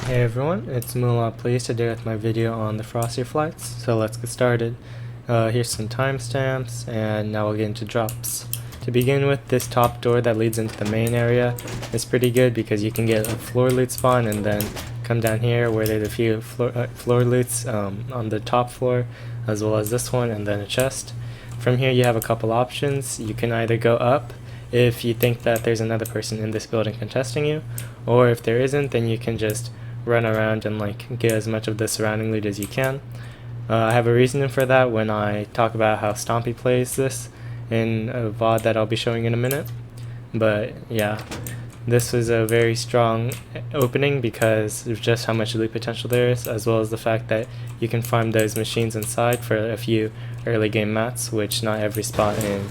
Hey everyone, it's Moolah Please today with my video on the Frosty flights, so let's get started. Here's some timestamps, and now we'll get into drops. To begin with, this top door that leads into the main area is pretty good because you can get a floor loot spawn and then come down here where there's a few floor loots on the top floor, as well as this one, and then a chest. From here you have a couple options. You can either go up if you think that there's another person in this building contesting you, or if there isn't, then you can just run around and get as much of the surrounding loot as you can. I have a reasoning for that when I talk about how Stompy plays this in a VOD that I'll be showing in a minute. But yeah, this was a very strong opening because of just how much loot potential there is, as well as the fact that you can farm those machines inside for a few early game mats, which not every spot in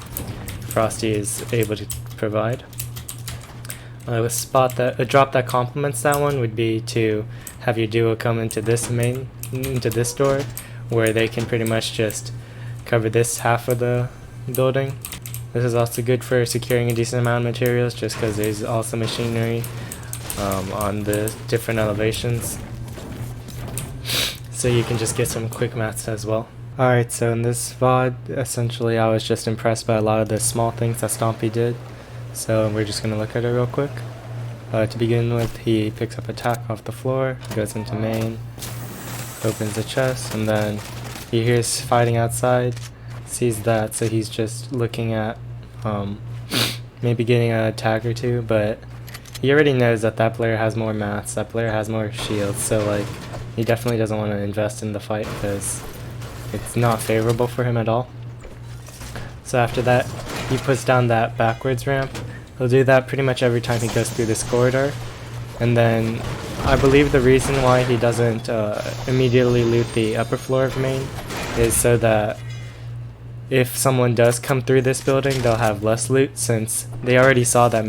Frosty is able to provide. A drop that complements that one would be to have your duo come into this door, where they can pretty much just cover this half of the building. This is also good for securing a decent amount of materials, just because there's also machinery on the different elevations, so you can just get some quick mats as well. Alright, so in this VOD, essentially I was just impressed by a lot of the small things that Stompy did. So we're just going to look at it real quick. To begin with, he picks up a tack off the floor, goes into main, opens the chest, and then he hears fighting outside, sees that, so he's just looking at maybe getting a tag or two, but he already knows that that player has more mats, that player has more shields, so he definitely doesn't want to invest in the fight because it's not favorable for him at all. So after that, he puts down that backwards ramp. He'll do that pretty much every time he goes through this corridor. And then I believe the reason why he doesn't immediately loot the upper floor of main is so that if someone does come through this building, they'll have less loot. Since they already saw that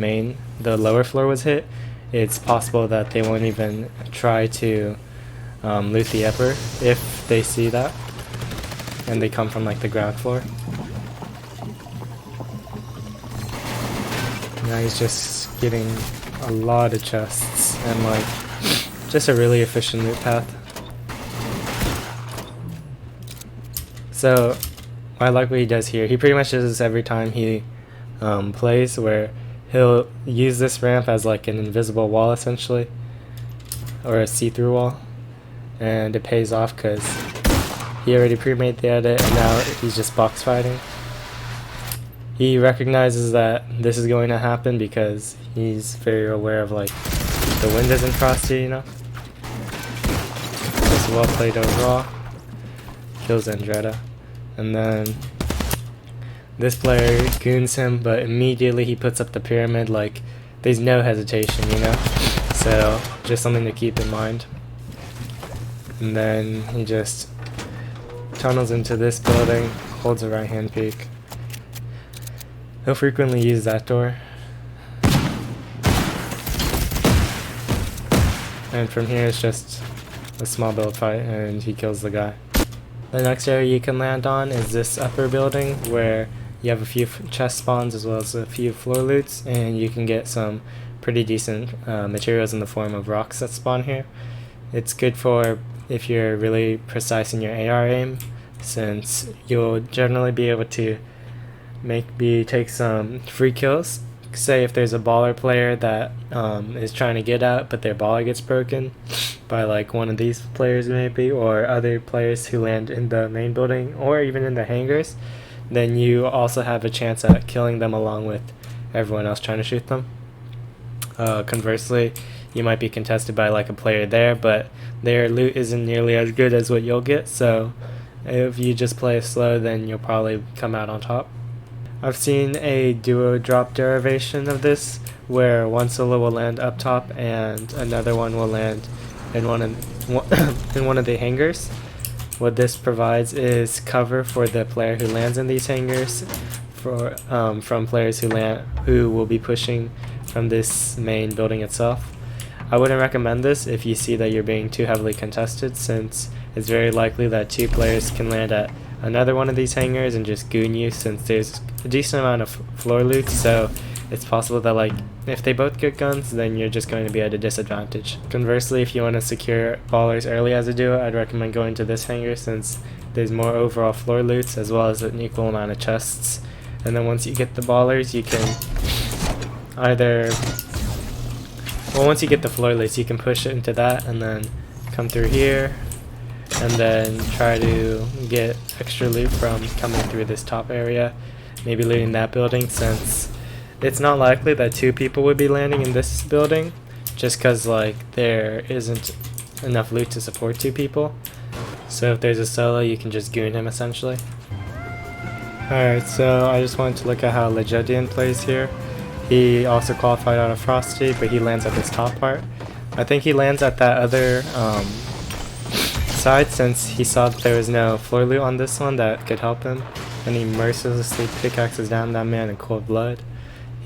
the lower floor was hit, it's possible that they won't even try to loot the upper if they see that and they come from the ground floor. Now he's just getting a lot of chests and just a really efficient loot path. So I like what he does here. He pretty much does this every time he plays, where he'll use this ramp as an invisible wall essentially, or a see-through wall, and it pays off because he already pre-made the edit and now he's just box fighting. He recognizes that this is going to happen because he's very aware of the windows in Frosty, you know. Just well played overall. Kills Andretta. And then this player goons him, but immediately he puts up the pyramid there's no hesitation, you know. So just something to keep in mind. And then he just tunnels into this building, holds a right hand peek. He'll frequently use that door. And from here it's just a small build fight and he kills the guy. The next area you can land on is this upper building where you have a few chest spawns as well as a few floor loots, and you can get some pretty decent materials in the form of rocks that spawn here. It's good for if you're really precise in your AR aim, since you'll generally be able to take some free kills. Say if there's a baller player that is trying to get out, but their baller gets broken by one of these players maybe, or other players who land in the main building or even in the hangars, then you also have a chance at killing them along with everyone else trying to shoot them. Conversely, you might be contested by a player there, but their loot isn't nearly as good as what you'll get, so if you just play slow, then you'll probably come out on top. I've seen a duo drop derivation of this, where one solo will land up top and another one will land in one of the hangars. What this provides is cover for the player who lands in these hangars from players who will be pushing from this main building itself. I wouldn't recommend this if you see that you're being too heavily contested, since it's very likely that two players can land at another one of these hangars and just goon you, since there's a decent amount of floor loot, so it's possible that like if they both get guns, then you're just going to be at a disadvantage. Conversely, if you want to secure ballers early as a duo, I'd recommend going to this hangar since there's more overall floor loots as well as an equal amount of chests. And then once you get the ballers, you can either, well, once you get the floor loots, you can push it into that and then come through here and then try to get extra loot from coming through this top area, maybe looting that building, since it's not likely that 2 people would be landing in this building just because like there isn't enough loot to support 2 people. So if there's a solo, you can just goon him essentially. Alright, so I just wanted to look at how LEGEDIENT plays here. He also qualified out of Frosty, but he lands at this top part. I think he lands at that other side since he saw that there was no floor loot on this one that could help him, and he mercilessly pickaxes down that man in cold blood.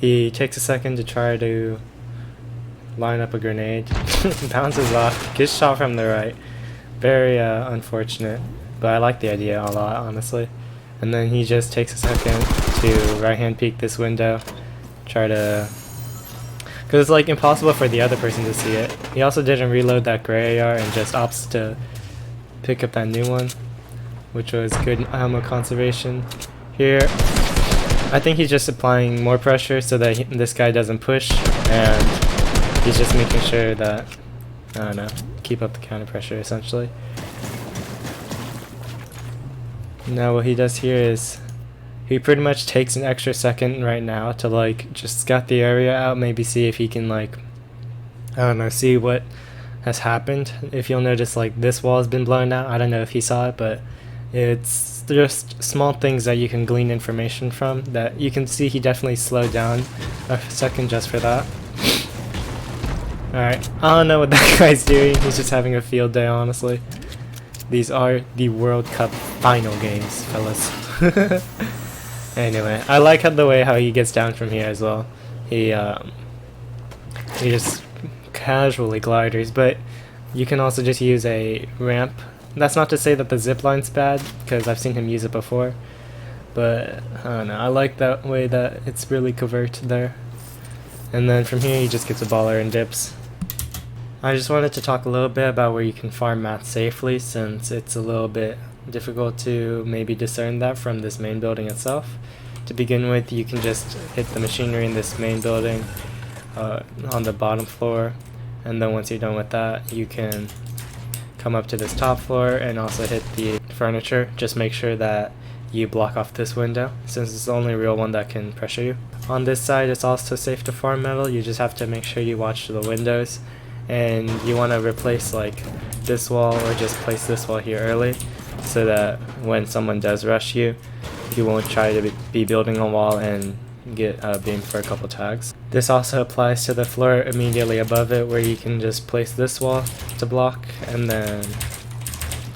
He takes a second to try to line up a grenade, bounces off, gets shot from the right. Very unfortunate, but I like the idea a lot, honestly. And then he just takes a second to right hand peek this window, try to, because it's like impossible for the other person to see it. He also didn't reload that gray AR and just opts to pick up that new one, which was good ammo conservation. Here, I think he's just applying more pressure so that this guy doesn't push, and he's just making sure that, I don't know, keep up the counter pressure essentially. Now what he does here is he pretty much takes an extra second right now to like just scout the area out, maybe see if he can like, I don't know, see what has happened. If you'll notice, like this wall has been blown out. I don't know if he saw it, but it's just small things that you can glean information from, that you can see he definitely slowed down a second just for that. Alright, I don't know what that guy's doing. He's just having a field day, honestly. These are the World Cup final games, fellas. Anyway, I like the way how he gets down from here as well. He just casually gliders, but you can also just use a ramp. That's not to say that the zip line's bad, because I've seen him use it before, but I don't know, I like that way that it's really covert there. And then from here he just gets a baller and dips. I just wanted to talk a little bit about where you can farm mats safely, since it's a little bit difficult to maybe discern that from this main building itself. To begin with, you can just hit the machinery in this main building on the bottom floor, and then once you're done with that, you can come up to this top floor and also hit the furniture. Just make sure that you block off this window, since it's the only real one that can pressure you. On this side, it's also safe to farm metal. You just have to make sure you watch the windows, and you want to replace like this wall or just place this wall here early, so that when someone does rush you, you won't try to be building a wall and get beamed for a couple tags. This also applies to the floor immediately above it, where you can just place this wall to block and then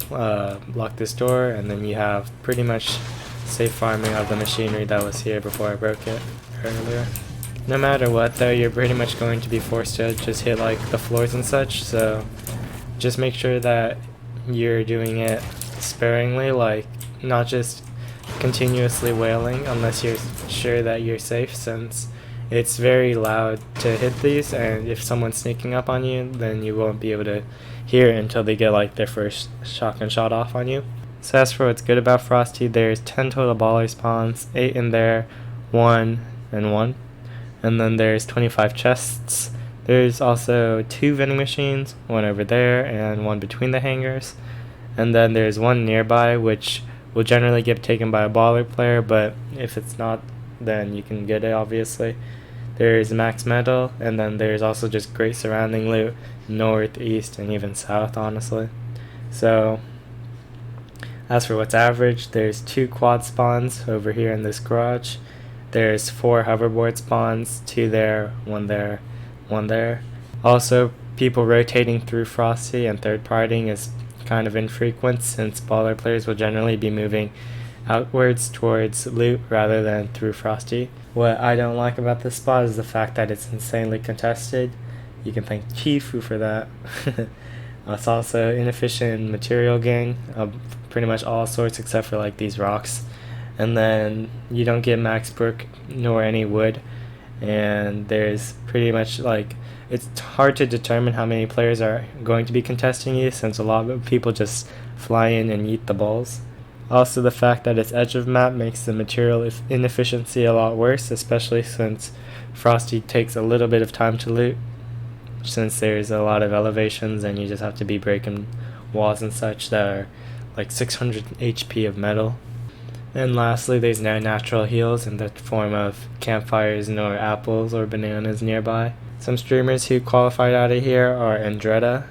block this door, and then you have pretty much safe farming of the machinery that was here before I broke it earlier. No matter what though, you're pretty much going to be forced to just hit like the floors and such, so just make sure that you're doing it sparingly, like not just continuously wailing unless you're sure that you're safe, since it's very loud to hit these, and if someone's sneaking up on you, then you won't be able to hear it until they get like their first shotgun shot off on you. So as for what's good about Frosty, there's 10 total baller spawns, 8 in there, 1 and 1, and then there's 25 chests. There's also 2 vending machines, 1 over there and 1 between the hangars, and then there's 1 nearby, which will generally get taken by a baller player, but if it's not, then you can get it obviously. There's max metal, and then there's also just great surrounding loot north, east, and even south, honestly. So as for what's average, there's 2 quad spawns over here in this garage. There's 4 hoverboard spawns, 2 there, 1 there, 1 there. Also, people rotating through Frosty and third partying is kind of infrequent, since baller players will generally be moving outwards towards loot rather than through Frosty. What I don't like about this spot is the fact that it's insanely contested. You can thank Chifu for that. It's also inefficient material gain of pretty much all sorts except for like these rocks. And then you don't get max brick nor any wood. and there's pretty much like it's hard to determine how many players are going to be contesting you, since a lot of people just fly in and eat the balls. Also, the fact that it's edge of map makes the material inefficiency a lot worse, especially since Frosty takes a little bit of time to loot, since there's a lot of elevations and you just have to be breaking walls and such that are like 600 HP of metal. And lastly, there's no natural heals in the form of campfires nor apples or bananas nearby. Some streamers who qualified out of here are Andretta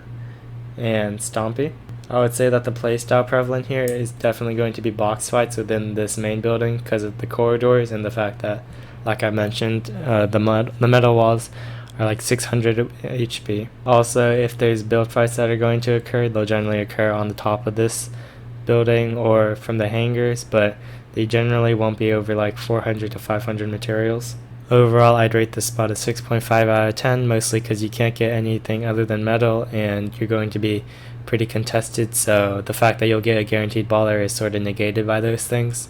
and Stompy. I would say that the playstyle prevalent here is definitely going to be box fights within this main building because of the corridors and the fact that, like I mentioned, the metal walls are like 600 HP. Also, if there's build fights that are going to occur, they'll generally occur on the top of this building or from the hangars, but they generally won't be over like 400 to 500 materials. Overall, I'd rate this spot a 6.5 out of 10, mostly because you can't get anything other than metal and you're going to be pretty contested, so the fact that you'll get a guaranteed baller is sort of negated by those things.